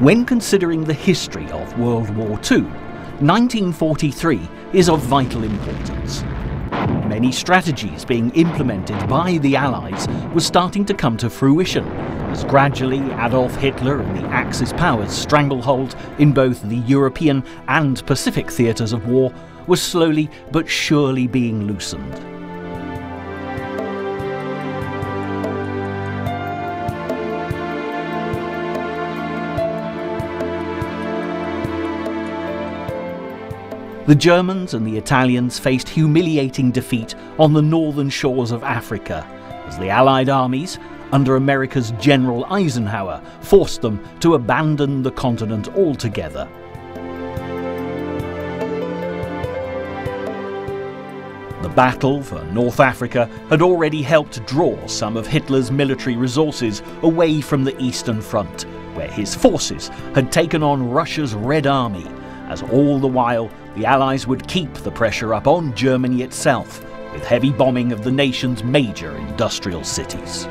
When considering the history of World War II, 1943 is of vital importance. Many strategies being implemented by the Allies were starting to come to fruition, as gradually Adolf Hitler and the Axis powers' stranglehold in both the European and Pacific theatres of war was slowly but surely being loosened. The Germans and the Italians faced humiliating defeat on the northern shores of Africa, as the Allied armies, under America's General Eisenhower, forced them to abandon the continent altogether. The battle for North Africa had already helped draw some of Hitler's military resources away from the Eastern Front, where his forces had taken on Russia's Red Army, as all the while the Allies would keep the pressure up on Germany itself, with heavy bombing of the nation's major industrial cities.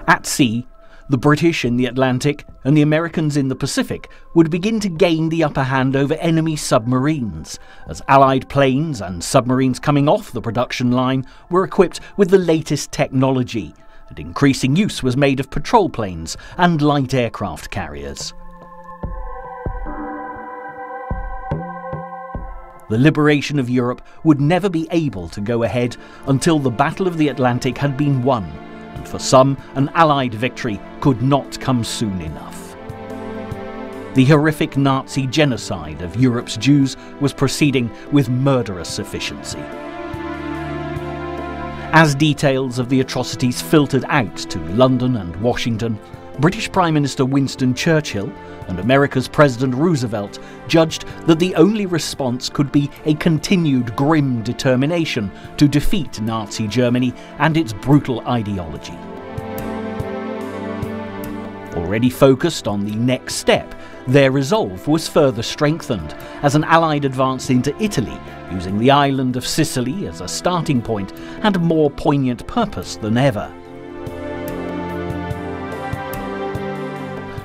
At sea, the British in the Atlantic and the Americans in the Pacific would begin to gain the upper hand over enemy submarines, as Allied planes and submarines coming off the production line were equipped with the latest technology, and increasing use was made of patrol planes and light aircraft carriers. The liberation of Europe would never be able to go ahead until the Battle of the Atlantic had been won, and for some, an Allied victory could not come soon enough. The horrific Nazi genocide of Europe's Jews was proceeding with murderous efficiency. As details of the atrocities filtered out to London and Washington, British Prime Minister Winston Churchill and America's President Roosevelt judged that the only response could be a continued grim determination to defeat Nazi Germany and its brutal ideology. Already focused on the next step, their resolve was further strengthened as an Allied advance into Italy, using the island of Sicily as a starting point, had a more poignant purpose than ever.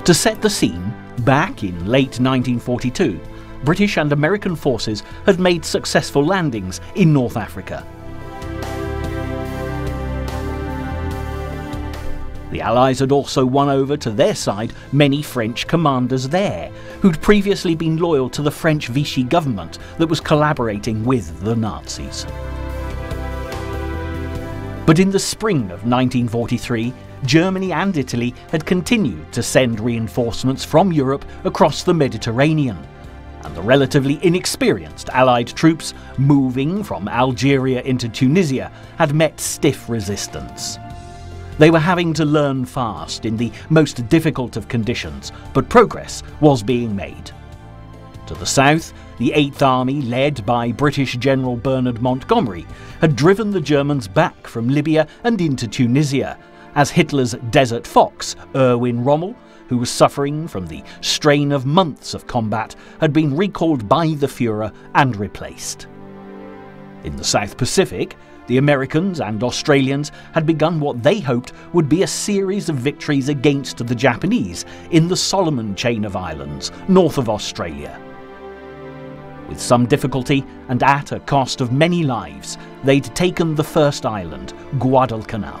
To set the scene, back in late 1942, British and American forces had made successful landings in North Africa. The Allies had also won over to their side many French commanders there, who'd previously been loyal to the French Vichy government that was collaborating with the Nazis. But in the spring of 1943, Germany and Italy had continued to send reinforcements from Europe across the Mediterranean, and the relatively inexperienced Allied troops moving from Algeria into Tunisia had met stiff resistance. They were having to learn fast in the most difficult of conditions, but progress was being made. To the south, the 8th Army, led by British General Bernard Montgomery, had driven the Germans back from Libya and into Tunisia, as Hitler's Desert Fox, Erwin Rommel, who was suffering from the strain of months of combat, had been recalled by the Führer and replaced. In the South Pacific, the Americans and Australians had begun what they hoped would be a series of victories against the Japanese in the Solomon Chain of Islands, north of Australia. With some difficulty and at a cost of many lives, they'd taken the first island, Guadalcanal.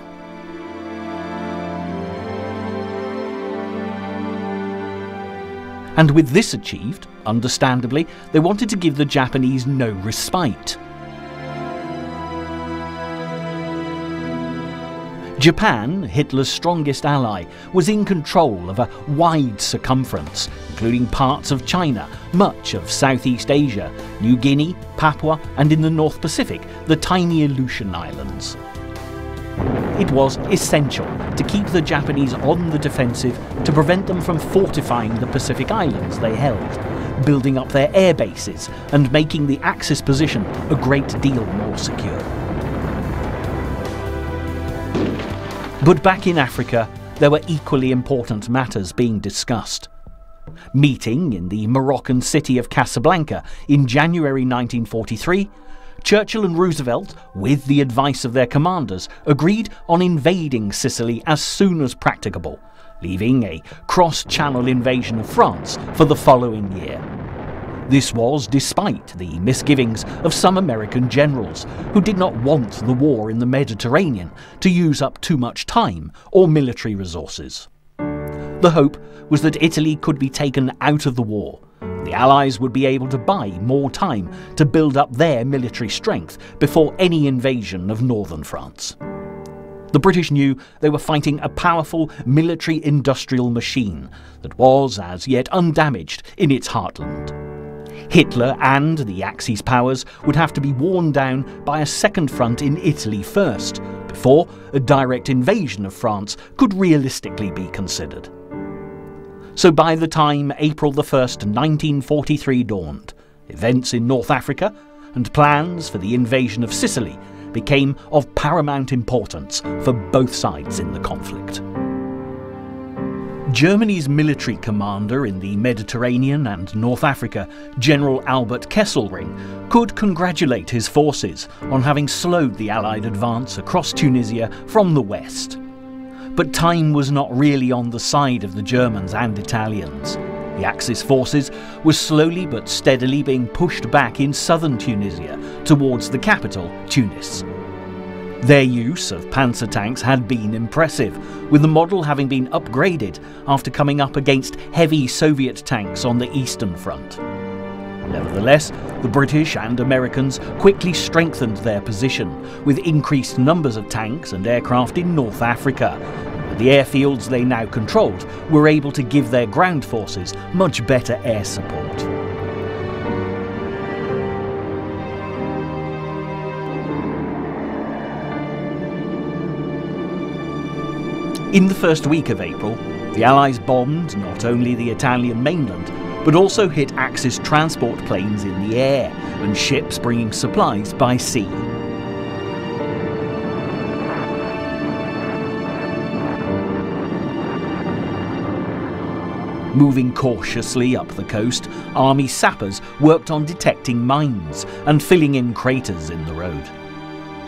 And with this achieved, understandably, they wanted to give the Japanese no respite. Japan, Hitler's strongest ally, was in control of a wide circumference, including parts of China, much of Southeast Asia, New Guinea, Papua, and in the North Pacific, the tiny Aleutian Islands. It was essential to keep the Japanese on the defensive to prevent them from fortifying the Pacific Islands they held, building up their air bases and making the Axis position a great deal more secure. But back in Africa, there were equally important matters being discussed. Meeting in the Moroccan city of Casablanca in January 1943, Churchill and Roosevelt, with the advice of their commanders, agreed on invading Sicily as soon as practicable, leaving a cross-channel invasion of France for the following year. This was despite the misgivings of some American generals, who did not want the war in the Mediterranean to use up too much time or military resources. The hope was that Italy could be taken out of the war. The Allies would be able to buy more time to build up their military strength before any invasion of northern France. The British knew they were fighting a powerful military-industrial machine that was as yet undamaged in its heartland. Hitler and the Axis powers would have to be worn down by a second front in Italy first, before a direct invasion of France could realistically be considered. So by the time April 1st, 1943 dawned, events in North Africa and plans for the invasion of Sicily became of paramount importance for both sides in the conflict. Germany's military commander in the Mediterranean and North Africa, General Albert Kesselring, could congratulate his forces on having slowed the Allied advance across Tunisia from the west. But time was not really on the side of the Germans and Italians. The Axis forces were slowly but steadily being pushed back in southern Tunisia towards the capital, Tunis. Their use of panzer tanks had been impressive, with the model having been upgraded after coming up against heavy Soviet tanks on the Eastern Front. Nevertheless, the British and Americans quickly strengthened their position, with increased numbers of tanks and aircraft in North Africa. The airfields they now controlled were able to give their ground forces much better air support. In the first week of April, the Allies bombed not only the Italian mainland, but also hit Axis transport planes in the air and ships bringing supplies by sea. Moving cautiously up the coast, army sappers worked on detecting mines and filling in craters in the road.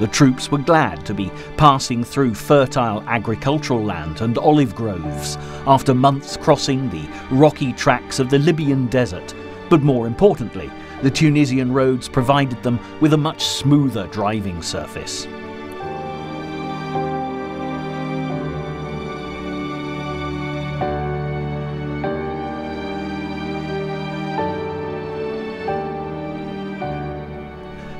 The troops were glad to be passing through fertile agricultural land and olive groves after months crossing the rocky tracks of the Libyan desert, but more importantly, the Tunisian roads provided them with a much smoother driving surface.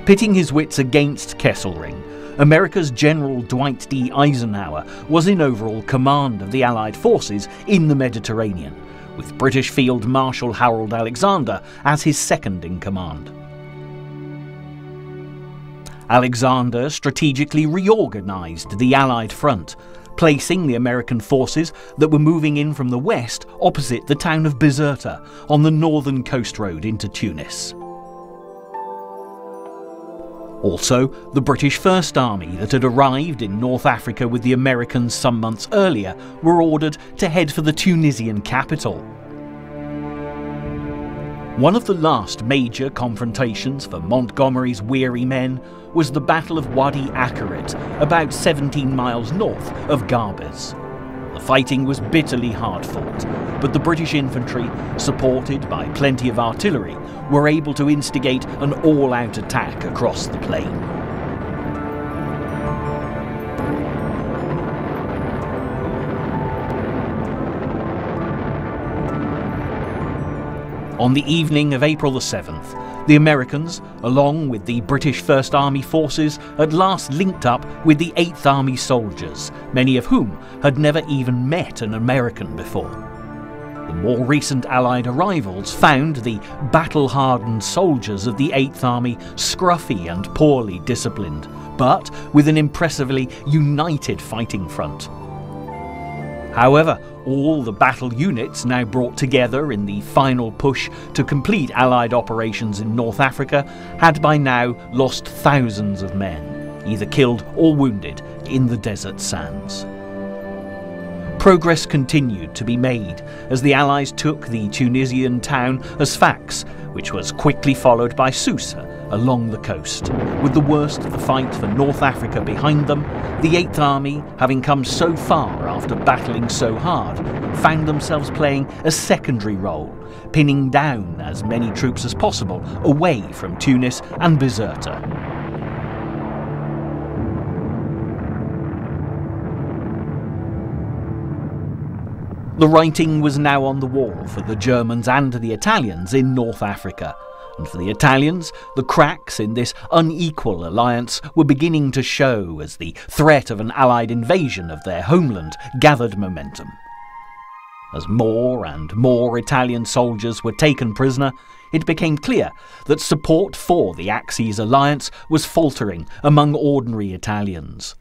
Pitting his wits against Kesselring, America's General Dwight D. Eisenhower was in overall command of the Allied forces in the Mediterranean, with British Field Marshal Harold Alexander as his second in command. Alexander strategically reorganised the Allied front, placing the American forces that were moving in from the west opposite the town of Bizerta on the northern coast road into Tunis. Also, the British First Army that had arrived in North Africa with the Americans some months earlier were ordered to head for the Tunisian capital. One of the last major confrontations for Montgomery's weary men was the Battle of Wadi Akarit, about 17 miles north of Garbes. The fighting was bitterly hard-fought, but the British infantry, supported by plenty of artillery, were able to instigate an all-out attack across the plain. On the evening of April the 7th, the Americans, along with the British First Army forces, at last linked up with the 8th Army soldiers, many of whom had never even met an American before. The more recent Allied arrivals found the battle-hardened soldiers of the 8th Army scruffy and poorly disciplined, but with an impressively united fighting front. However, all the battle units now brought together in the final push to complete Allied operations in North Africa had by now lost thousands of men, either killed or wounded, in the desert sands. Progress continued to be made as the Allies took the Tunisian town as Sfax, which was quickly followed by Sousse, along the coast. With the worst of the fight for North Africa behind them, the Eighth Army, having come so far after battling so hard, found themselves playing a secondary role, pinning down as many troops as possible away from Tunis and Bizerta. The writing was now on the wall for the Germans and the Italians in North Africa. And for the Italians, the cracks in this unequal alliance were beginning to show as the threat of an Allied invasion of their homeland gathered momentum. As more and more Italian soldiers were taken prisoner, it became clear that support for the Axis alliance was faltering among ordinary Italians.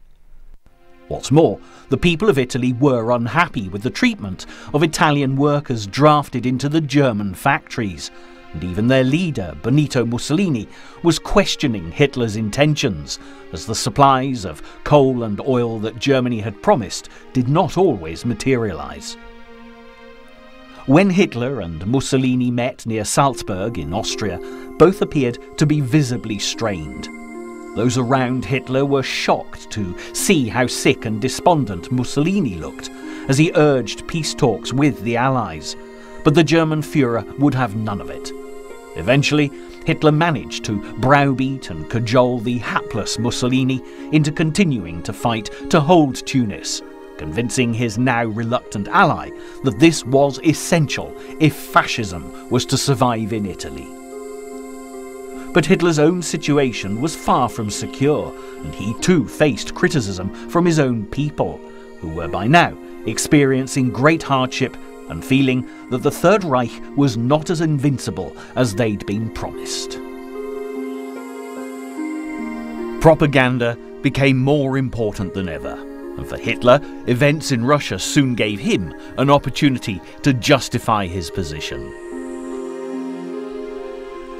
What's more, the people of Italy were unhappy with the treatment of Italian workers drafted into the German factories, and even their leader, Benito Mussolini, was questioning Hitler's intentions, as the supplies of coal and oil that Germany had promised did not always materialise. When Hitler and Mussolini met near Salzburg in Austria, both appeared to be visibly strained. Those around Hitler were shocked to see how sick and despondent Mussolini looked as he urged peace talks with the Allies, but the German Führer would have none of it. Eventually, Hitler managed to browbeat and cajole the hapless Mussolini into continuing to fight to hold Tunis, convincing his now reluctant ally that this was essential if fascism was to survive in Italy. But Hitler's own situation was far from secure, and he too faced criticism from his own people, who were by now experiencing great hardship and feeling that the Third Reich was not as invincible as they'd been promised. Propaganda became more important than ever, and for Hitler, events in Russia soon gave him an opportunity to justify his position.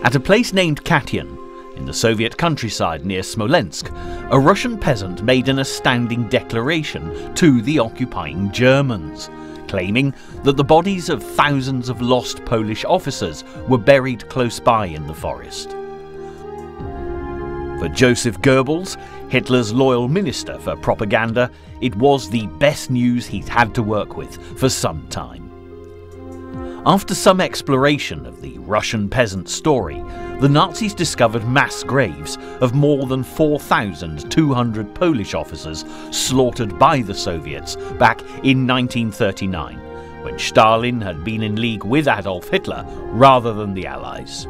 At a place named Katyn, in the Soviet countryside near Smolensk, a Russian peasant made an astounding declaration to the occupying Germans, claiming that the bodies of thousands of lost Polish officers were buried close by in the forest. For Joseph Goebbels, Hitler's loyal minister for propaganda, it was the best news he'd had to work with for some time. After some exploration of the Russian peasant story, the Nazis discovered mass graves of more than 4,200 Polish officers slaughtered by the Soviets back in 1939, when Stalin had been in league with Adolf Hitler rather than the Allies.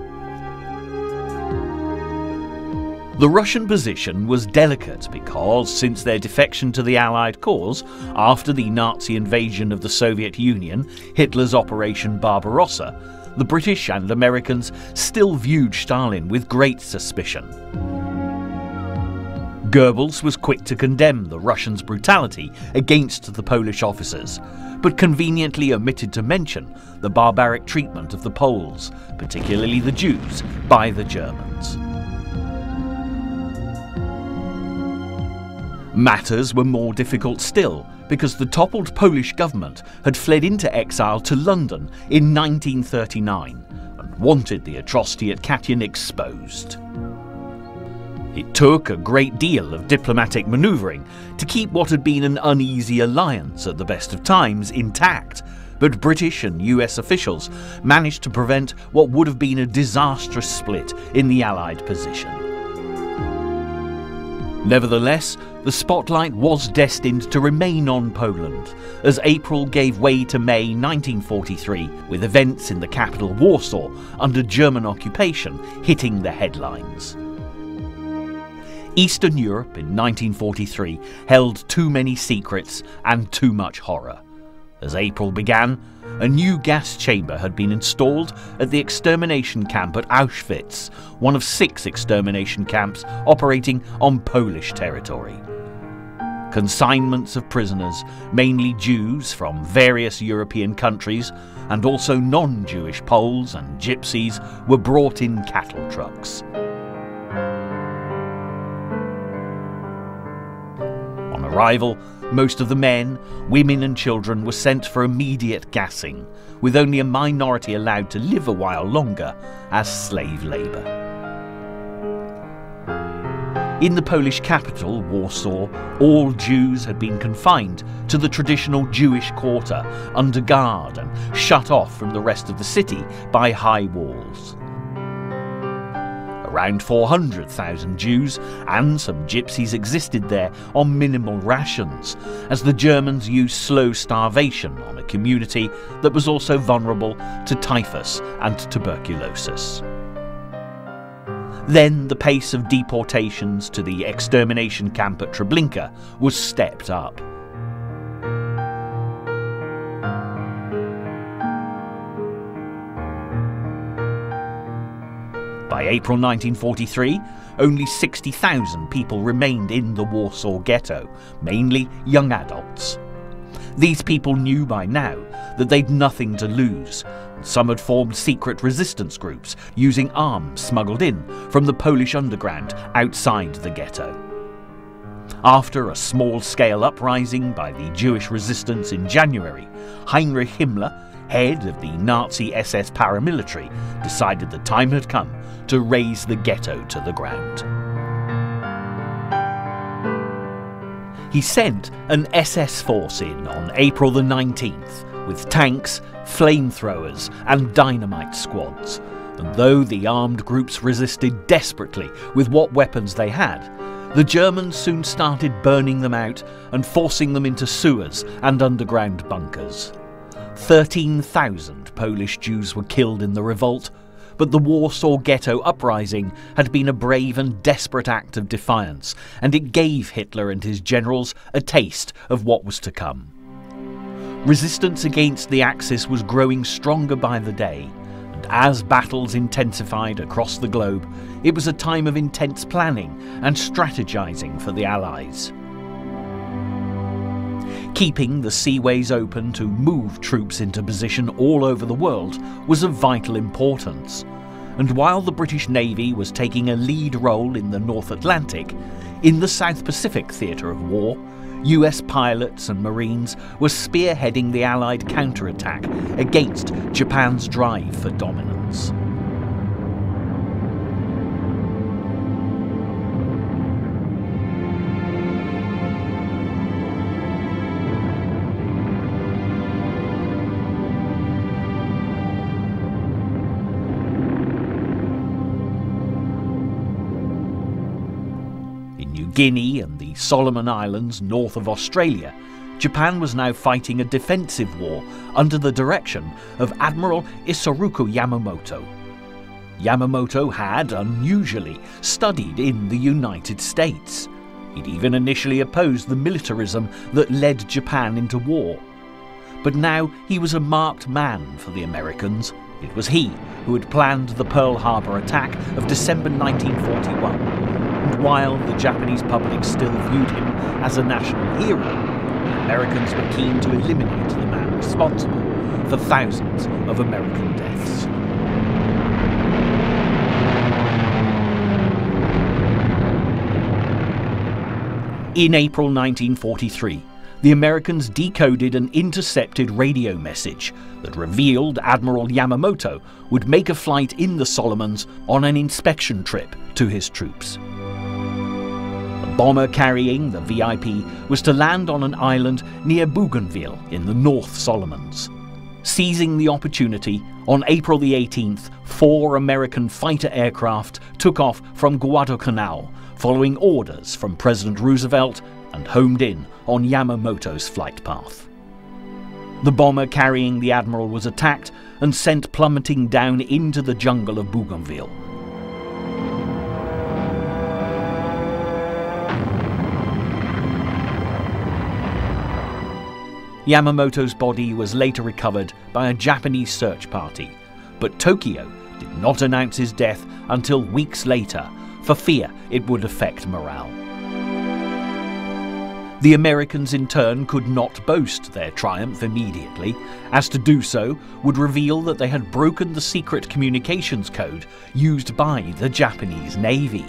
The Russian position was delicate because, since their defection to the Allied cause after the Nazi invasion of the Soviet Union, Hitler's Operation Barbarossa, the British and Americans still viewed Stalin with great suspicion. Goebbels was quick to condemn the Russians' brutality against the Polish officers, but conveniently omitted to mention the barbaric treatment of the Poles, particularly the Jews, by the Germans. Matters were more difficult still because the toppled Polish government had fled into exile to London in 1939 and wanted the atrocity at Katyn exposed. It took a great deal of diplomatic manoeuvring to keep what had been an uneasy alliance at the best of times intact, but British and US officials managed to prevent what would have been a disastrous split in the Allied position. Nevertheless, the spotlight was destined to remain on Poland, as April gave way to May 1943, with events in the capital Warsaw under German occupation hitting the headlines. Eastern Europe in 1943 held too many secrets and too much horror. As April began, a new gas chamber had been installed at the extermination camp at Auschwitz, one of 6 extermination camps operating on Polish territory. Consignments of prisoners, mainly Jews from various European countries, and also non-Jewish Poles and Gypsies, were brought in cattle trucks. On arrival, most of the men, women and children were sent for immediate gassing, with only a minority allowed to live a while longer as slave labour. In the Polish capital, Warsaw, all Jews had been confined to the traditional Jewish quarter, under guard and shut off from the rest of the city by high walls. Around 400,000 Jews and some gypsies existed there on minimal rations, as the Germans used slow starvation on a community that was also vulnerable to typhus and tuberculosis. Then the pace of deportations to the extermination camp at Treblinka was stepped up. By April 1943, only 60,000 people remained in the Warsaw Ghetto, mainly young adults. These people knew by now that they'd nothing to lose. Some had formed secret resistance groups using arms smuggled in from the Polish underground outside the ghetto. After a small-scale uprising by the Jewish resistance in January, Heinrich Himmler, head of the Nazi SS paramilitary, decided the time had come to raze the ghetto to the ground. He sent an SS force in on April the 19th with tanks, flamethrowers and dynamite squads, and though the armed groups resisted desperately with what weapons they had, the Germans soon started burning them out and forcing them into sewers and underground bunkers. 13,000 Polish Jews were killed in the revolt, but the Warsaw Ghetto uprising had been a brave and desperate act of defiance, and it gave Hitler and his generals a taste of what was to come. Resistance against the Axis was growing stronger by the day, and as battles intensified across the globe, it was a time of intense planning and strategizing for the Allies. Keeping the seaways open to move troops into position all over the world was of vital importance, and while the British Navy was taking a lead role in the North Atlantic, in the South Pacific theatre of war, US pilots and Marines were spearheading the Allied counterattack against Japan's drive for dominance. Guinea and the Solomon Islands north of Australia, Japan was now fighting a defensive war under the direction of Admiral Isoroku Yamamoto. Yamamoto had, unusually, studied in the United States. He'd even initially opposed the militarism that led Japan into war. But now he was a marked man for the Americans. It was he who had planned the Pearl Harbor attack of December 1941. And while the Japanese public still viewed him as a national hero, the Americans were keen to eliminate the man responsible for thousands of American deaths. In April 1943, the Americans decoded an intercepted radio message that revealed Admiral Yamamoto would make a flight in the Solomons on an inspection trip to his troops. The bomber carrying the VIP was to land on an island near Bougainville in the North Solomons. Seizing the opportunity, on April the 18th, 4 American fighter aircraft took off from Guadalcanal, following orders from President Roosevelt, and homed in on Yamamoto's flight path. The bomber carrying the Admiral was attacked and sent plummeting down into the jungle of Bougainville. Yamamoto's body was later recovered by a Japanese search party, but Tokyo did not announce his death until weeks later, for fear it would affect morale. The Americans in turn could not boast their triumph immediately, as to do so would reveal that they had broken the secret communications code used by the Japanese Navy.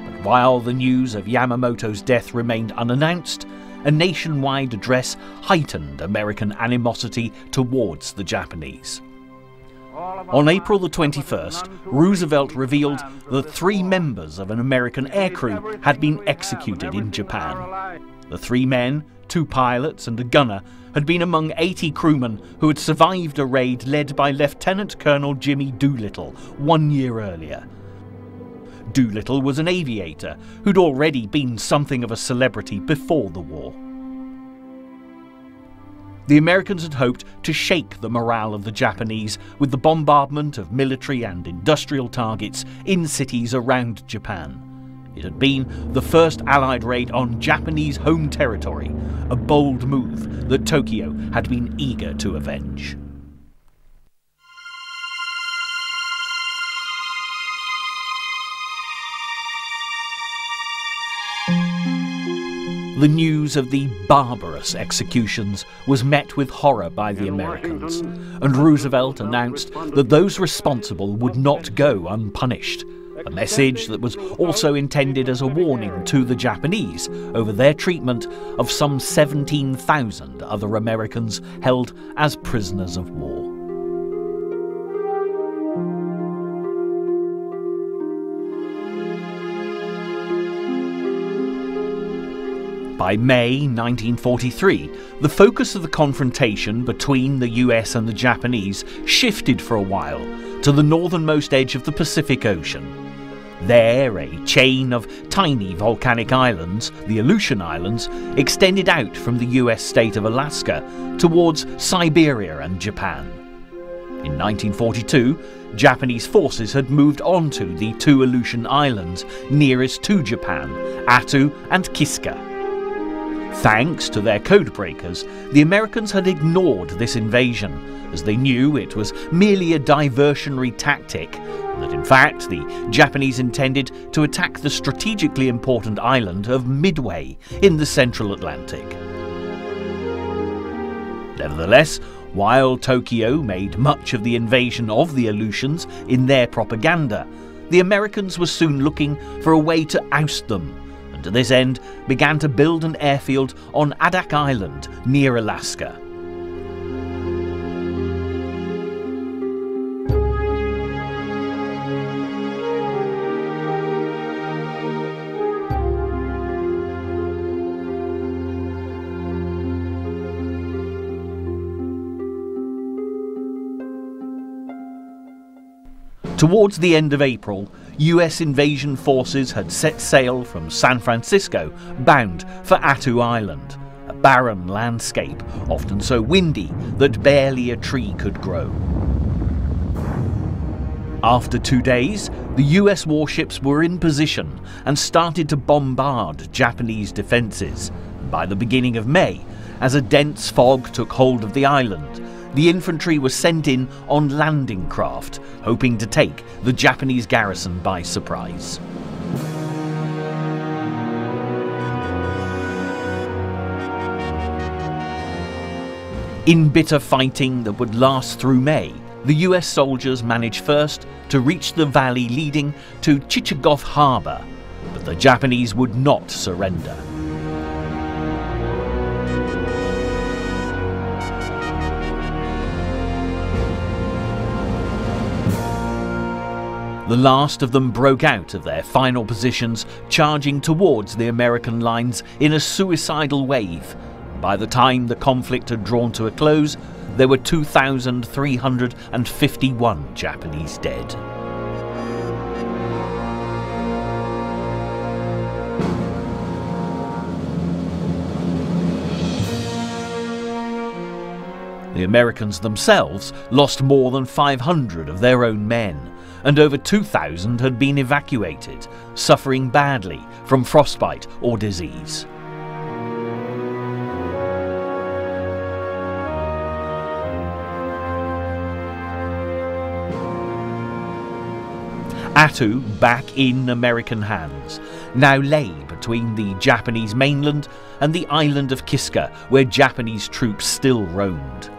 But while the news of Yamamoto's death remained unannounced, a nationwide address heightened American animosity towards the Japanese. On April the 21st, Roosevelt revealed that 3 members of an American aircrew had been executed in Japan. The 3 men, 2 pilots and a gunner, had been among 80 crewmen who had survived a raid led by Lieutenant Colonel Jimmy Doolittle 1 year earlier. Doolittle was an aviator who'd already been something of a celebrity before the war. The Americans had hoped to shake the morale of the Japanese with the bombardment of military and industrial targets in cities around Japan. It had been the first Allied raid on Japanese home territory, a bold move that Tokyo had been eager to avenge. The news of the barbarous executions was met with horror by the Americans, and Roosevelt announced that those responsible would not go unpunished, a message that was also intended as a warning to the Japanese over their treatment of some 17,000 other Americans held as prisoners of war. By May 1943, the focus of the confrontation between the US and the Japanese shifted for a while to the northernmost edge of the Pacific Ocean. There, a chain of tiny volcanic islands, the Aleutian Islands, extended out from the US state of Alaska towards Siberia and Japan. In 1942, Japanese forces had moved onto the 2 Aleutian Islands nearest to Japan, Attu and Kiska. Thanks to their codebreakers, the Americans had ignored this invasion, as they knew it was merely a diversionary tactic, and that in fact the Japanese intended to attack the strategically important island of Midway in the Central Atlantic. Nevertheless, while Tokyo made much of the invasion of the Aleutians in their propaganda, the Americans were soon looking for a way to oust them, to this end began to build an airfield on Adak Island near Alaska. Towards the end of April, US invasion forces had set sail from San Francisco, bound for Attu Island, a barren landscape, often so windy that barely a tree could grow. After 2 days, the US warships were in position and started to bombard Japanese defences. By the beginning of May, as a dense fog took hold of the island, the infantry was sent in on landing craft, hoping to take the Japanese garrison by surprise. In bitter fighting that would last through May, the US soldiers managed first to reach the valley leading to Chichagof Harbour, but the Japanese would not surrender. The last of them broke out of their final positions, charging towards the American lines in a suicidal wave. By the time the conflict had drawn to a close, there were 2,351 Japanese dead. The Americans themselves lost more than 500 of their own men, and over 2,000 had been evacuated, suffering badly from frostbite or disease. Attu, back in American hands, now lay between the Japanese mainland and the island of Kiska, where Japanese troops still roamed.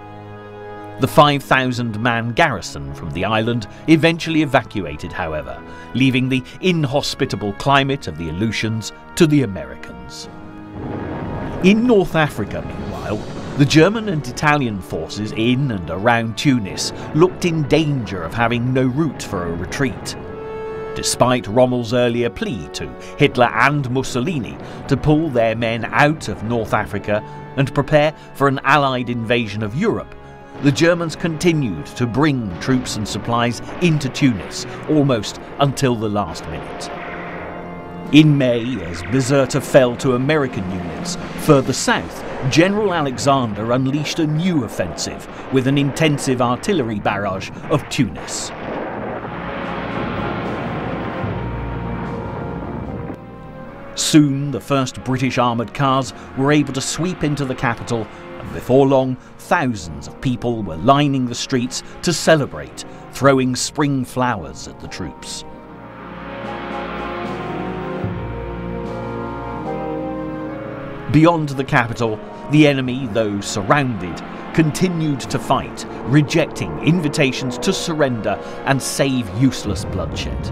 The 5,000-man garrison from the island eventually evacuated, however, leaving the inhospitable climate of the Aleutians to the Americans. In North Africa, meanwhile, The German and Italian forces in and around Tunis looked in danger of having no route for a retreat. Despite Rommel's earlier plea to Hitler and Mussolini to pull their men out of North Africa and prepare for an Allied invasion of Europe, the Germans continued to bring troops and supplies into Tunis almost until the last minute. In May, as Bizerta fell to American units further south, General Alexander unleashed a new offensive with an intensive artillery barrage of Tunis. Soon, the first British armoured cars were able to sweep into the capital, and before long, thousands of people were lining the streets to celebrate, throwing spring flowers at the troops. Beyond the capital, the enemy, though surrounded, continued to fight, rejecting invitations to surrender and save useless bloodshed.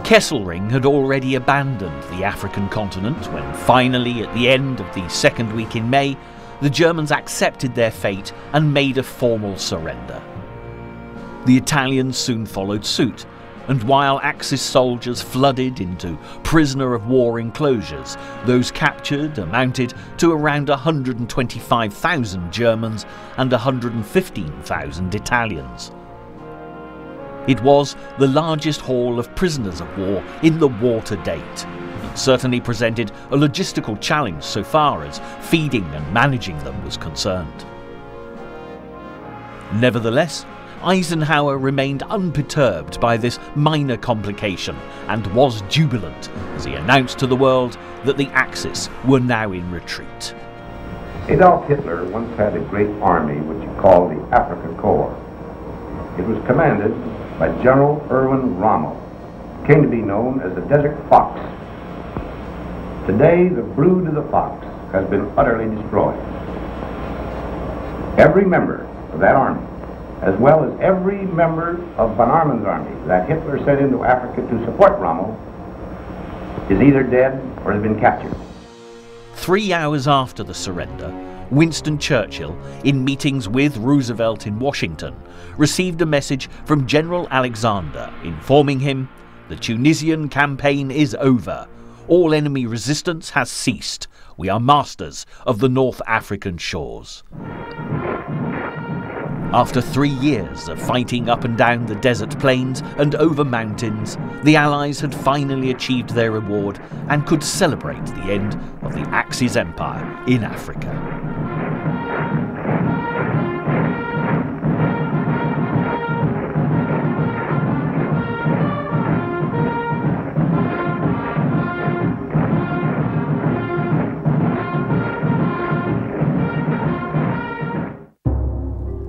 Kesselring had already abandoned the African continent when finally, at the end of the second week in May, the Germans accepted their fate and made a formal surrender. The Italians soon followed suit, and while Axis soldiers flooded into prisoner-of-war enclosures, those captured amounted to around 125,000 Germans and 115,000 Italians. It was the largest haul of prisoners of war in the war to date. It certainly presented a logistical challenge so far as feeding and managing them was concerned. Nevertheless, Eisenhower remained unperturbed by this minor complication and was jubilant as he announced to the world that the Axis were now in retreat. Adolf Hitler once had a great army which he called the Afrika Korps. It was commanded by General Erwin Rommel, came to be known as the Desert Fox. Today, the brood of the fox has been utterly destroyed. Every member of that army, as well as every member of von Arman's army that Hitler sent into Africa to support Rommel, is either dead or has been captured. 3 hours after the surrender, Winston Churchill, in meetings with Roosevelt in Washington, received a message from General Alexander informing him, "The Tunisian campaign is over. All enemy resistance has ceased. We are masters of the North African shores." After 3 years of fighting up and down the desert plains and over mountains, the Allies had finally achieved their reward and could celebrate the end of the Axis Empire in Africa.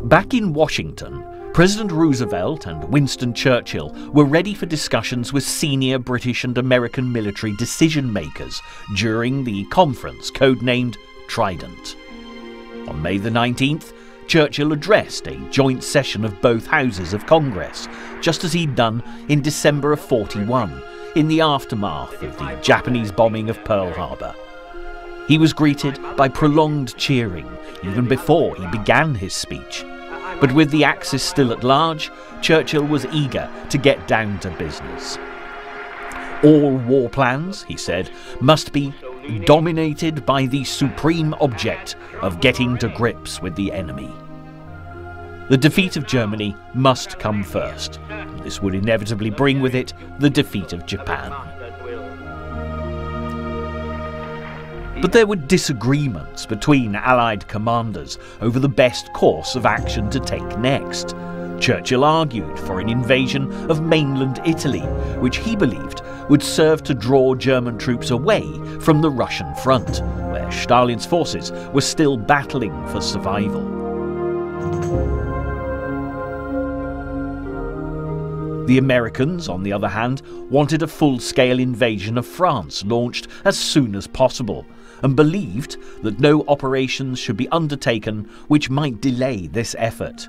Back in Washington, President Roosevelt and Winston Churchill were ready for discussions with senior British and American military decision-makers during the conference codenamed Trident. On May the 19th, Churchill addressed a joint session of both houses of Congress, just as he'd done in December of *41, in the aftermath of the Japanese bombing of Pearl Harbor. He was greeted by prolonged cheering even before he began his speech. But with the Axis still at large, Churchill was eager to get down to business. All war plans, he said, must be dominated by the supreme object of getting to grips with the enemy. The defeat of Germany must come first. This would inevitably bring with it the defeat of Japan. But there were disagreements between Allied commanders over the best course of action to take next. Churchill argued for an invasion of mainland Italy, which he believed would serve to draw German troops away from the Russian front, where Stalin's forces were still battling for survival. The Americans, on the other hand, wanted a full-scale invasion of France launched as soon as possible, and believed that no operations should be undertaken which might delay this effort.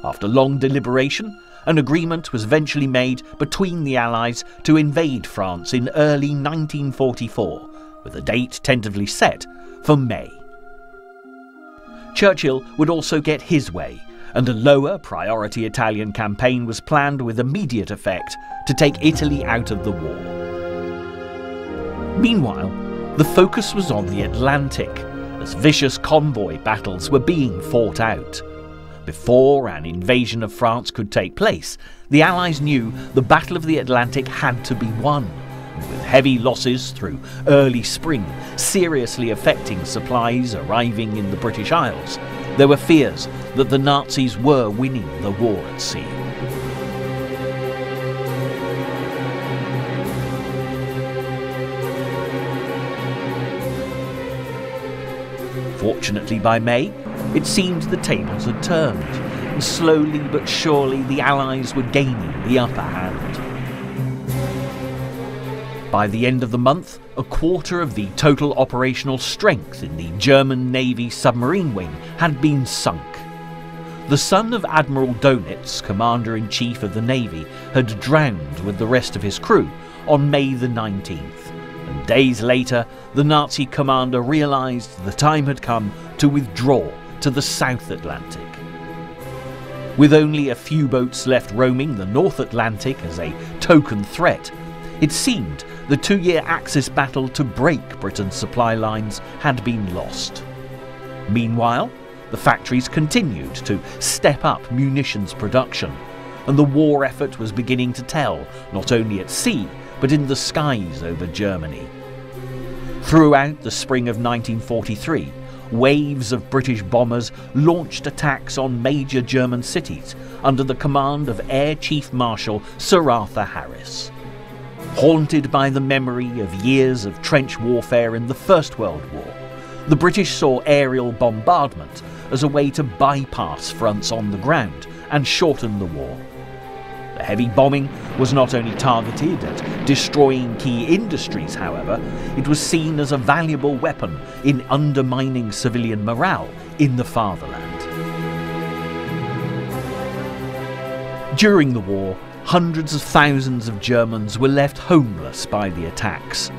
After long deliberation, an agreement was eventually made between the Allies to invade France in early 1944, with a date tentatively set for May. Churchill would also get his way, and a lower priority Italian campaign was planned with immediate effect to take Italy out of the war. Meanwhile, the focus was on the Atlantic, as vicious convoy battles were being fought out. Before an invasion of France could take place, the Allies knew the Battle of the Atlantic had to be won, with heavy losses through early spring seriously affecting supplies arriving in the British Isles. There were fears that the Nazis were winning the war at sea. Fortunately, by May, it seemed the tables had turned, and slowly but surely the Allies were gaining the upper hand. By the end of the month, a quarter of the total operational strength in the German Navy submarine wing had been sunk. The son of Admiral Dönitz, Commander-in-Chief of the Navy, had drowned with the rest of his crew on May the 19th. And days later, the Nazi commander realised the time had come to withdraw to the South Atlantic. With only a few boats left roaming the North Atlantic as a token threat, it seemed the 2-year Axis battle to break Britain's supply lines had been lost. Meanwhile, the factories continued to step up munitions production, and the war effort was beginning to tell, not only at sea, but in the skies over Germany. Throughout the spring of 1943, waves of British bombers launched attacks on major German cities under the command of Air Chief Marshal Sir Arthur Harris. Haunted by the memory of years of trench warfare in the First World War, the British saw aerial bombardment as a way to bypass fronts on the ground and shorten the war. The heavy bombing was not only targeted at destroying key industries, however, it was seen as a valuable weapon in undermining civilian morale in the fatherland. During the war, hundreds of thousands of Germans were left homeless by the attacks.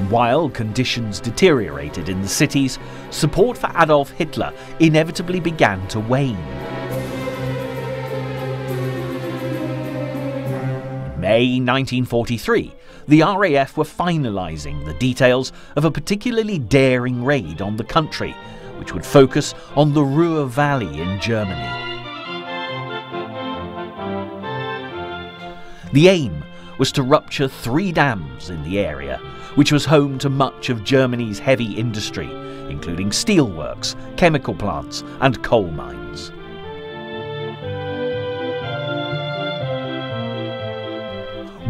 While conditions deteriorated in the cities, support for Adolf Hitler inevitably began to wane. In May 1943, the RAF were finalising the details of a particularly daring raid on the country, which would focus on the Ruhr Valley in Germany. The aim was to rupture 3 dams in the area, which was home to much of Germany's heavy industry, including steelworks, chemical plants and coal mines.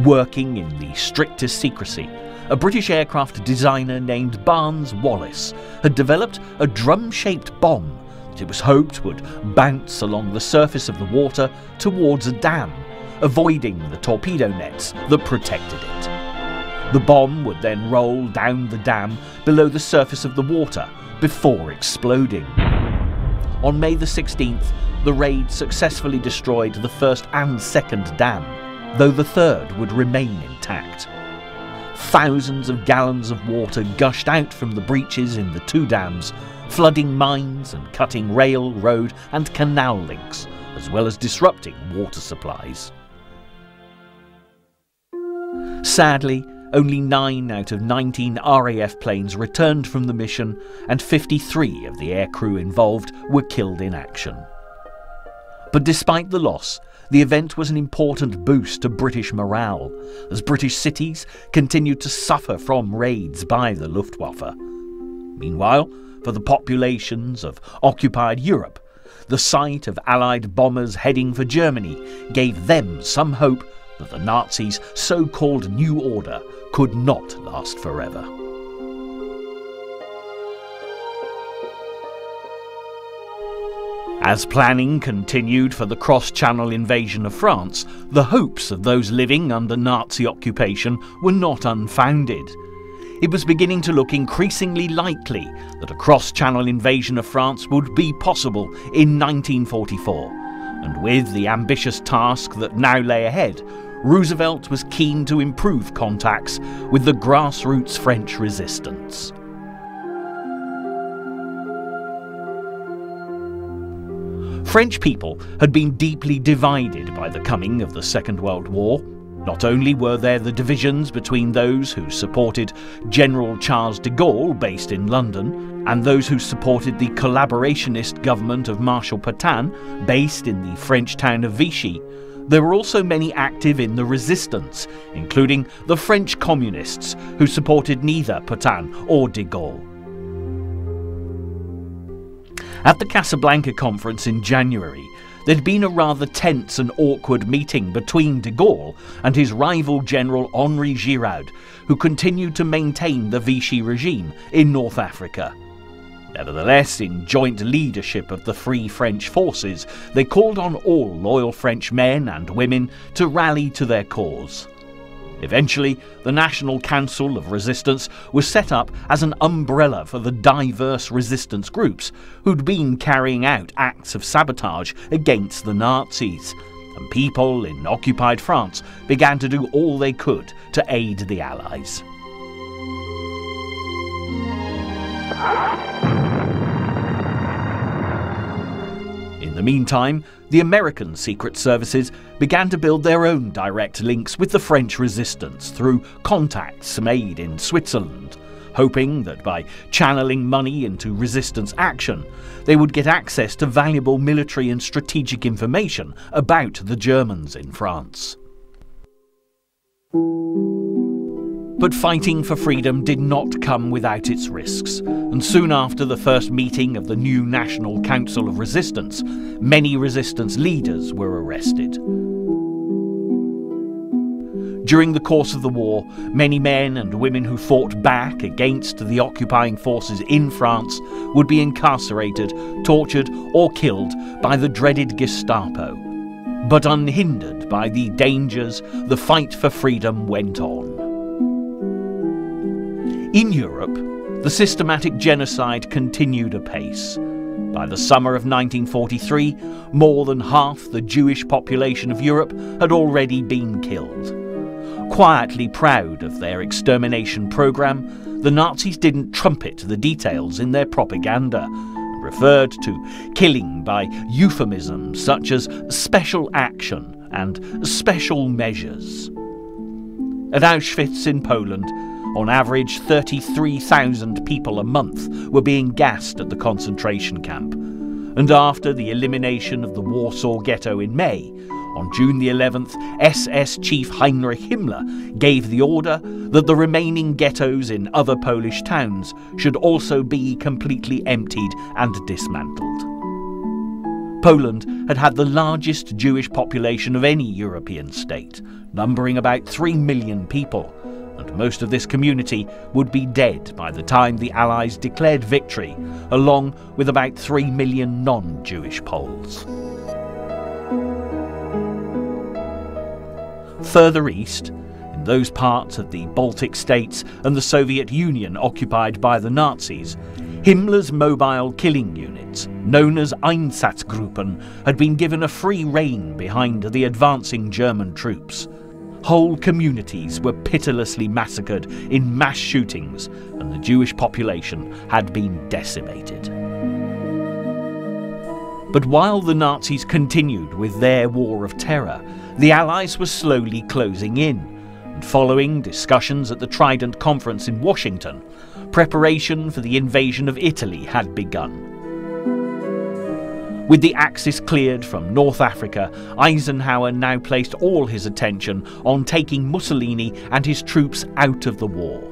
Working in the strictest secrecy, a British aircraft designer named Barnes Wallis had developed a drum-shaped bomb that it was hoped would bounce along the surface of the water towards a dam, avoiding the torpedo nets that protected it. The bomb would then roll down the dam below the surface of the water before exploding. On May the 16th, the raid successfully destroyed the first and second dam, though the third would remain intact. Thousands of gallons of water gushed out from the breaches in the 2 dams, flooding mines and cutting rail, road and canal links, as well as disrupting water supplies. Sadly, only 9 out of 19 RAF planes returned from the mission, and 53 of the aircrew involved were killed in action. But despite the loss, the event was an important boost to British morale, as British cities continued to suffer from raids by the Luftwaffe. Meanwhile, for the populations of occupied Europe, the sight of Allied bombers heading for Germany gave them some hope that the Nazis' so-called New Order could not last forever. As planning continued for the cross-Channel invasion of France, the hopes of those living under Nazi occupation were not unfounded. It was beginning to look increasingly likely that a cross-Channel invasion of France would be possible in 1944, And with the ambitious task that now lay ahead, Roosevelt was keen to improve contacts with the grassroots French resistance. French people had been deeply divided by the coming of the Second World War. Not only were there the divisions between those who supported General Charles de Gaulle, based in London, and those who supported the collaborationist government of Marshal Pétain, based in the French town of Vichy, there were also many active in the resistance, including the French communists who supported neither Pétain or de Gaulle. At the Casablanca conference in January, there'd been a rather tense and awkward meeting between de Gaulle and his rival General Henri Giraud, who continued to maintain the Vichy regime in North Africa. Nevertheless, in joint leadership of the Free French forces, they called on all loyal French men and women to rally to their cause. Eventually, the National Council of Resistance was set up as an umbrella for the diverse resistance groups who'd been carrying out acts of sabotage against the Nazis, and people in occupied France began to do all they could to aid the Allies. In the meantime, the American secret services began to build their own direct links with the French resistance through contacts made in Switzerland, hoping that by channeling money into resistance action, they would get access to valuable military and strategic information about the Germans in France. But fighting for freedom did not come without its risks, and soon after the first meeting of the new National Council of Resistance, many resistance leaders were arrested. During the course of the war, many men and women who fought back against the occupying forces in France would be incarcerated, tortured, or killed by the dreaded Gestapo. But unhindered by the dangers, the fight for freedom went on. In Europe, the systematic genocide continued apace. By the summer of 1943, more than half the Jewish population of Europe had already been killed. Quietly proud of their extermination program, the Nazis didn't trumpet the details in their propaganda, and referred to killing by euphemisms such as special action and special measures. At Auschwitz in Poland, on average 33,000 people a month were being gassed at the concentration camp, and after the elimination of the Warsaw Ghetto in May, on June the 11th, SS Chief Heinrich Himmler gave the order that the remaining ghettos in other Polish towns should also be completely emptied and dismantled. Poland had had the largest Jewish population of any European state, numbering about 3 million people, and most of this community would be dead by the time the Allies declared victory, along with about 3 million non-Jewish Poles. Further east, in those parts of the Baltic states and the Soviet Union occupied by the Nazis, Himmler's mobile killing units, known as Einsatzgruppen, had been given a free rein behind the advancing German troops. Whole communities were pitilessly massacred in mass shootings, and the Jewish population had been decimated. But while the Nazis continued with their war of terror, the Allies were slowly closing in, and following discussions at the Trident Conference in Washington, preparation for the invasion of Italy had begun. With the Axis cleared from North Africa, Eisenhower now placed all his attention on taking Mussolini and his troops out of the war.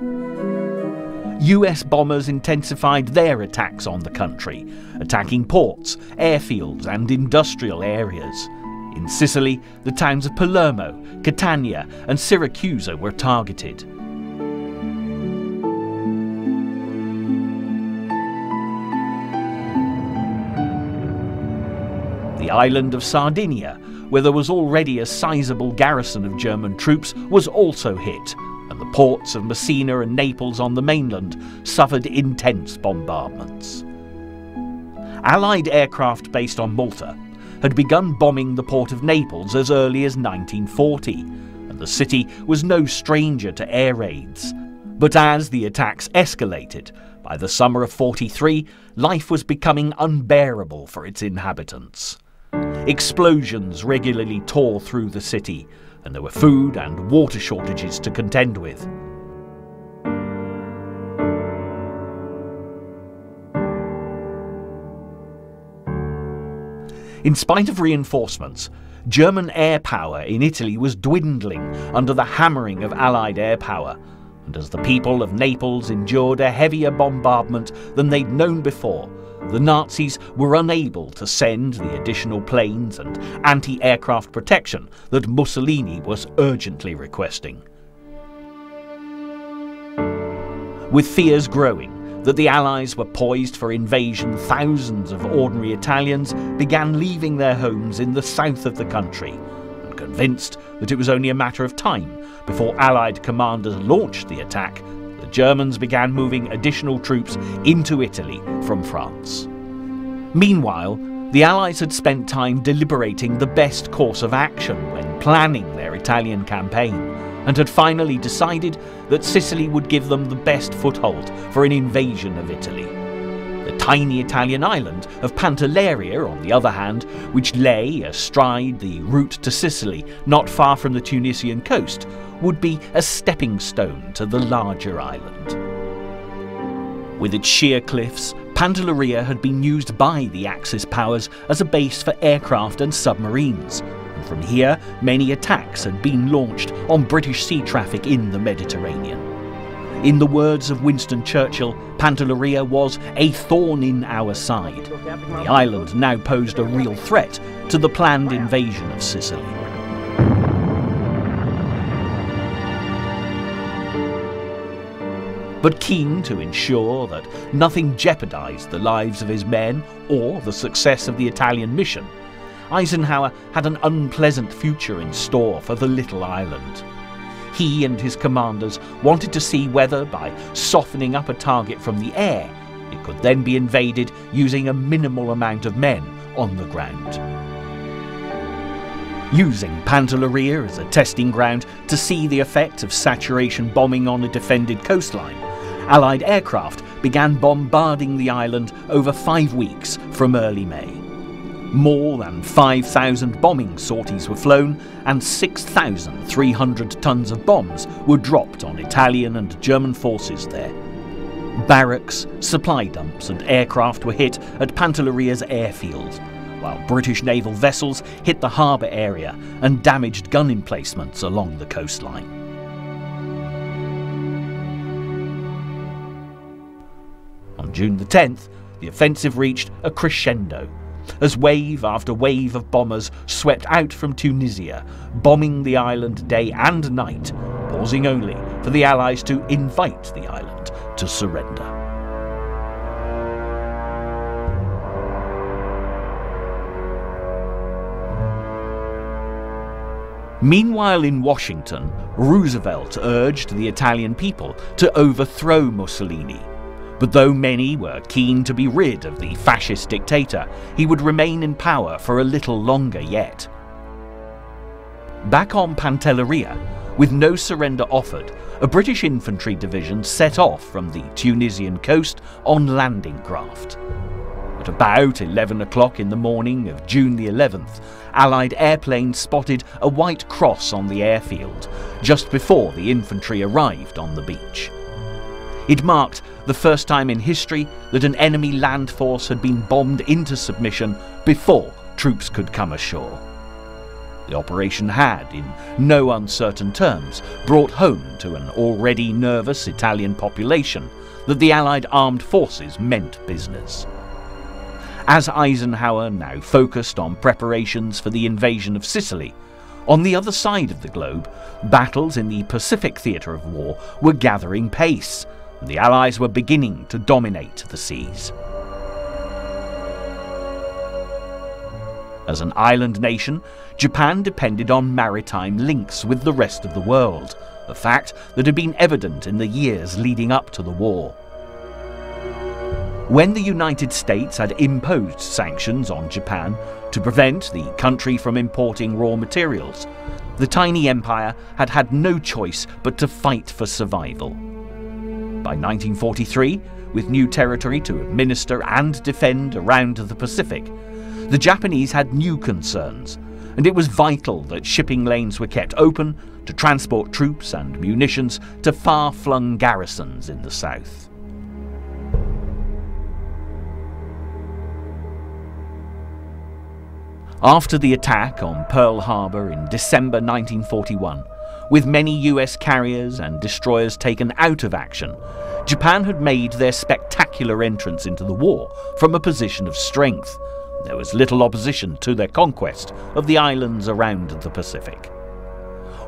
US bombers intensified their attacks on the country, attacking ports, airfields and industrial areas. In Sicily, the towns of Palermo, Catania and Syracuse were targeted. The island of Sardinia, where there was already a sizable garrison of German troops, was also hit, and the ports of Messina and Naples on the mainland suffered intense bombardments. Allied aircraft based on Malta had begun bombing the port of Naples as early as 1940, and the city was no stranger to air raids. But as the attacks escalated, by the summer of '43, life was becoming unbearable for its inhabitants. Explosions regularly tore through the city, and there were food and water shortages to contend with. In spite of reinforcements, German air power in Italy was dwindling under the hammering of Allied air power, and as the people of Naples endured a heavier bombardment than they'd known before, the Nazis were unable to send the additional planes and anti-aircraft protection that Mussolini was urgently requesting. With fears growing that the Allies were poised for invasion, thousands of ordinary Italians began leaving their homes in the south of the country, and convinced that it was only a matter of time before Allied commanders launched the attack, the Germans began moving additional troops into Italy from France. Meanwhile, the Allies had spent time deliberating the best course of action when planning their Italian campaign, and had finally decided that Sicily would give them the best foothold for an invasion of Italy. The tiny Italian island of Pantelleria, on the other hand, which lay astride the route to Sicily not far from the Tunisian coast, would be a stepping stone to the larger island. With its sheer cliffs, Pantelleria had been used by the Axis powers as a base for aircraft and submarines. From here, many attacks had been launched on British sea traffic in the Mediterranean. In the words of Winston Churchill, Pantelleria was a thorn in our side. The island now posed a real threat to the planned invasion of Sicily. But keen to ensure that nothing jeopardized the lives of his men or the success of the Italian mission, Eisenhower had an unpleasant future in store for the little island. He and his commanders wanted to see whether, by softening up a target from the air, it could then be invaded using a minimal amount of men on the ground. Using Pantelleria as a testing ground to see the effect of saturation bombing on a defended coastline, Allied aircraft began bombarding the island over 5 weeks from early May. More than 5,000 bombing sorties were flown, and 6,300 tons of bombs were dropped on Italian and German forces there. Barracks, supply dumps and aircraft were hit at Pantelleria's airfield, while British naval vessels hit the harbour area and damaged gun emplacements along the coastline. On June the 10th, the offensive reached a crescendo, as wave after wave of bombers swept out from Tunisia, bombing the island day and night, pausing only for the Allies to invite the island to surrender. Meanwhile in Washington, Roosevelt urged the Italian people to overthrow Mussolini. But though many were keen to be rid of the fascist dictator, he would remain in power for a little longer yet. Back on Pantelleria, with no surrender offered, a British infantry division set off from the Tunisian coast on landing craft. At about 11 o'clock in the morning of June the 11th, Allied airplanes spotted a white cross on the airfield, just before the infantry arrived on the beach. It marked the first time in history that an enemy land force had been bombed into submission before troops could come ashore. The operation had, in no uncertain terms, brought home to an already nervous Italian population that the Allied armed forces meant business. As Eisenhower now focused on preparations for the invasion of Sicily, on the other side of the globe, battles in the Pacific theatre of war were gathering pace, and the Allies were beginning to dominate the seas. As an island nation, Japan depended on maritime links with the rest of the world, a fact that had been evident in the years leading up to the war. When the United States had imposed sanctions on Japan to prevent the country from importing raw materials, the tiny empire had had no choice but to fight for survival. By 1943, with new territory to administer and defend around the Pacific, the Japanese had new concerns, and it was vital that shipping lanes were kept open to transport troops and munitions to far-flung garrisons in the south. After the attack on Pearl Harbor in December 1941, with many US carriers and destroyers taken out of action, Japan had made their spectacular entrance into the war from a position of strength. There was little opposition to their conquest of the islands around the Pacific.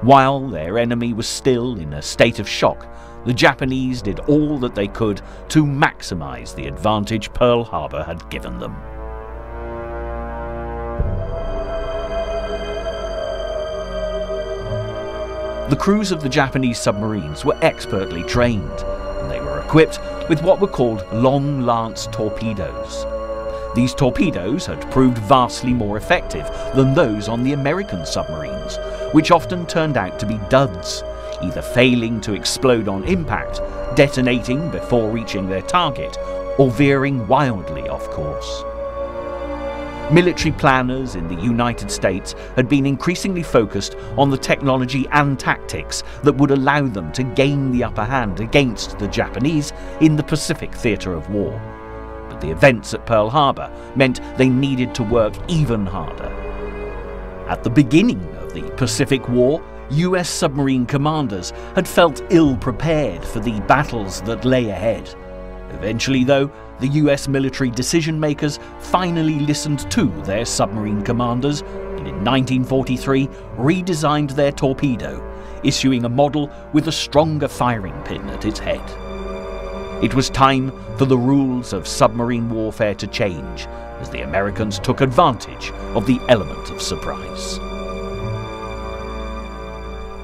While their enemy was still in a state of shock, the Japanese did all that they could to maximize the advantage Pearl Harbor had given them. The crews of the Japanese submarines were expertly trained, and they were equipped with what were called long lance torpedoes. These torpedoes had proved vastly more effective than those on the American submarines, which often turned out to be duds, either failing to explode on impact, detonating before reaching their target, or veering wildly off course. Military planners in the United States had been increasingly focused on the technology and tactics that would allow them to gain the upper hand against the Japanese in the Pacific theatre of war. But the events at Pearl Harbor meant they needed to work even harder. At the beginning of the Pacific War, US submarine commanders had felt ill-prepared for the battles that lay ahead. Eventually, though, the US military decision-makers finally listened to their submarine commanders and in 1943 redesigned their torpedo, issuing a model with a stronger firing pin at its head. It was time for the rules of submarine warfare to change as the Americans took advantage of the element of surprise.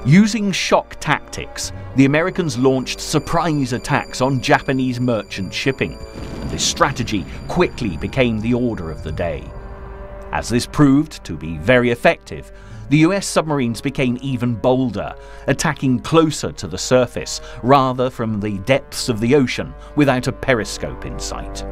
Using shock tactics, the Americans launched surprise attacks on Japanese merchant shipping, and this strategy quickly became the order of the day. As this proved to be very effective, the US submarines became even bolder, attacking closer to the surface rather from the depths of the ocean without a periscope in sight.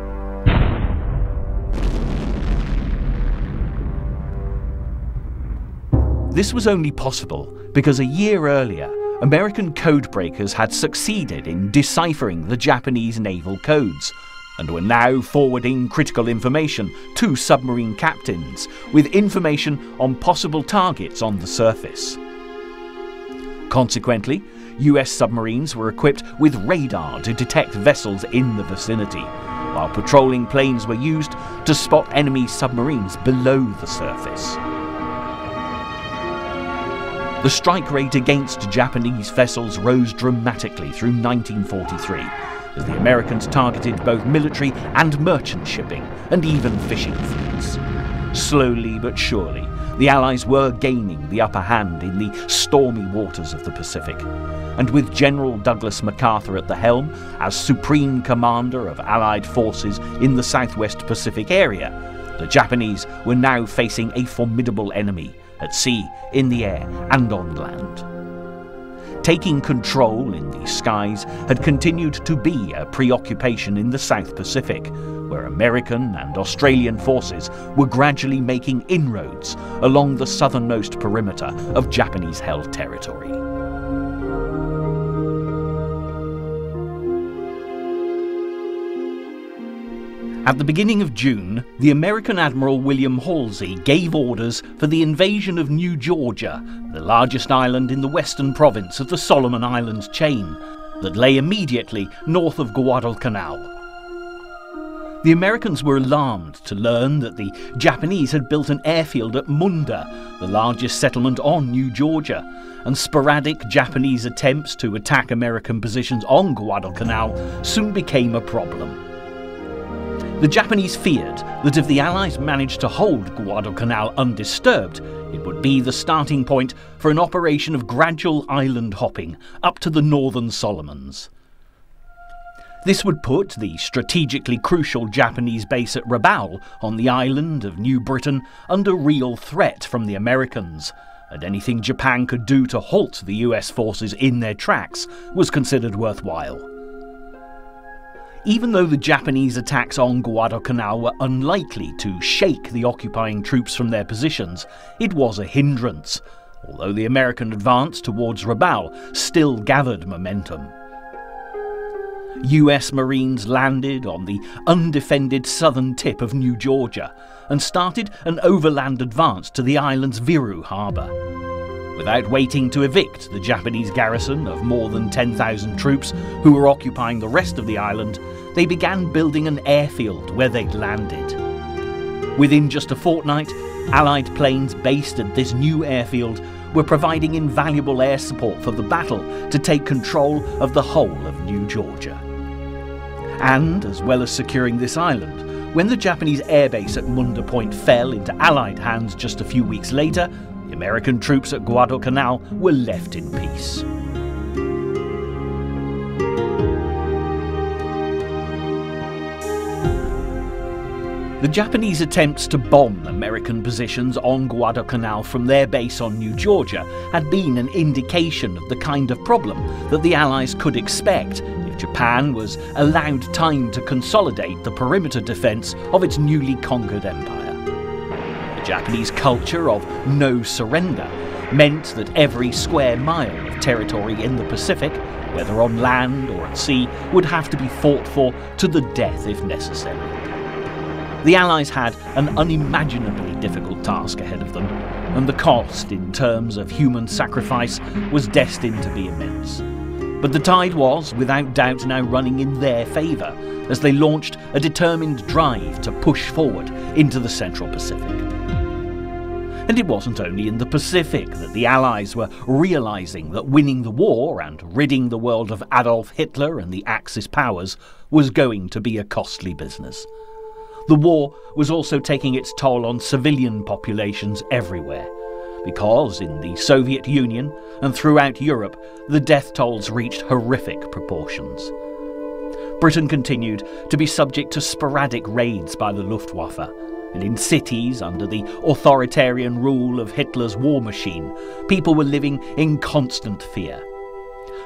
This was only possible because a year earlier, American codebreakers had succeeded in deciphering the Japanese naval codes and were now forwarding critical information to submarine captains with information on possible targets on the surface. Consequently, US submarines were equipped with radar to detect vessels in the vicinity, while patrolling planes were used to spot enemy submarines below the surface. The strike rate against Japanese vessels rose dramatically through 1943, as the Americans targeted both military and merchant shipping, and even fishing fleets. Slowly but surely, the Allies were gaining the upper hand in the stormy waters of the Pacific, and with General Douglas MacArthur at the helm as Supreme Commander of Allied forces in the Southwest Pacific area, the Japanese were now facing a formidable enemy at sea, in the air, and on land. Taking control in the skies had continued to be a preoccupation in the South Pacific, where American and Australian forces were gradually making inroads along the southernmost perimeter of Japanese-held territory. At the beginning of June, the American Admiral William Halsey gave orders for the invasion of New Georgia, the largest island in the western province of the Solomon Islands chain, that lay immediately north of Guadalcanal. The Americans were alarmed to learn that the Japanese had built an airfield at Munda, the largest settlement on New Georgia, and sporadic Japanese attempts to attack American positions on Guadalcanal soon became a problem. The Japanese feared that if the Allies managed to hold Guadalcanal undisturbed, it would be the starting point for an operation of gradual island hopping up to the northern Solomons. This would put the strategically crucial Japanese base at Rabaul on the island of New Britain under real threat from the Americans, and anything Japan could do to halt the US forces in their tracks was considered worthwhile. Even though the Japanese attacks on Guadalcanal were unlikely to shake the occupying troops from their positions, it was a hindrance, although the American advance towards Rabaul still gathered momentum. US Marines landed on the undefended southern tip of New Georgia and started an overland advance to the island's Viru harbour. Without waiting to evict the Japanese garrison of more than 10,000 troops who were occupying the rest of the island, they began building an airfield where they'd landed. Within just a fortnight, Allied planes based at this new airfield were providing invaluable air support for the battle to take control of the whole of New Georgia. And, as well as securing this island, when the Japanese airbase at Munda Point fell into Allied hands just a few weeks later, the American troops at Guadalcanal were left in peace. The Japanese attempts to bomb American positions on Guadalcanal from their base on New Georgia had been an indication of the kind of problem that the Allies could expect if Japan was allowed time to consolidate the perimeter defence of its newly conquered empire. The Japanese culture of no surrender meant that every square mile of territory in the Pacific, whether on land or at sea, would have to be fought for to the death if necessary. The Allies had an unimaginably difficult task ahead of them, and the cost in terms of human sacrifice was destined to be immense. But the tide was, without doubt, now running in their favour as they launched a determined drive to push forward into the Central Pacific. And it wasn't only in the Pacific that the Allies were realising that winning the war and ridding the world of Adolf Hitler and the Axis powers was going to be a costly business. The war was also taking its toll on civilian populations everywhere, because in the Soviet Union and throughout Europe, the death tolls reached horrific proportions. Britain continued to be subject to sporadic raids by the Luftwaffe, and in cities under the authoritarian rule of Hitler's war machine, people were living in constant fear.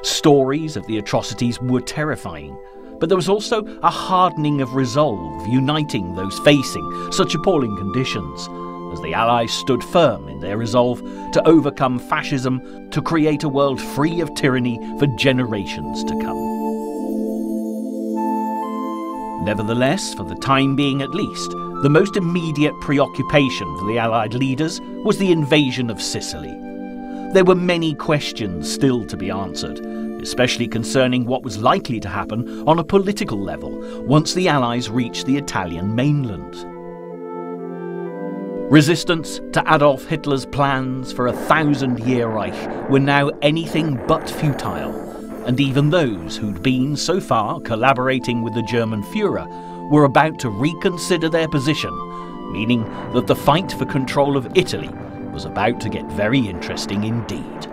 Stories of the atrocities were terrifying, but there was also a hardening of resolve uniting those facing such appalling conditions, as the Allies stood firm in their resolve to overcome fascism to create a world free of tyranny for generations to come. Nevertheless, for the time being at least, the most immediate preoccupation for the Allied leaders was the invasion of Sicily. There were many questions still to be answered, especially concerning what was likely to happen on a political level once the Allies reached the Italian mainland. Resistance to Adolf Hitler's plans for a 1,000-year Reich were now anything but futile, and even those who'd been so far collaborating with the German Führer were about to reconsider their position, meaning that the fight for control of Italy was about to get very interesting indeed.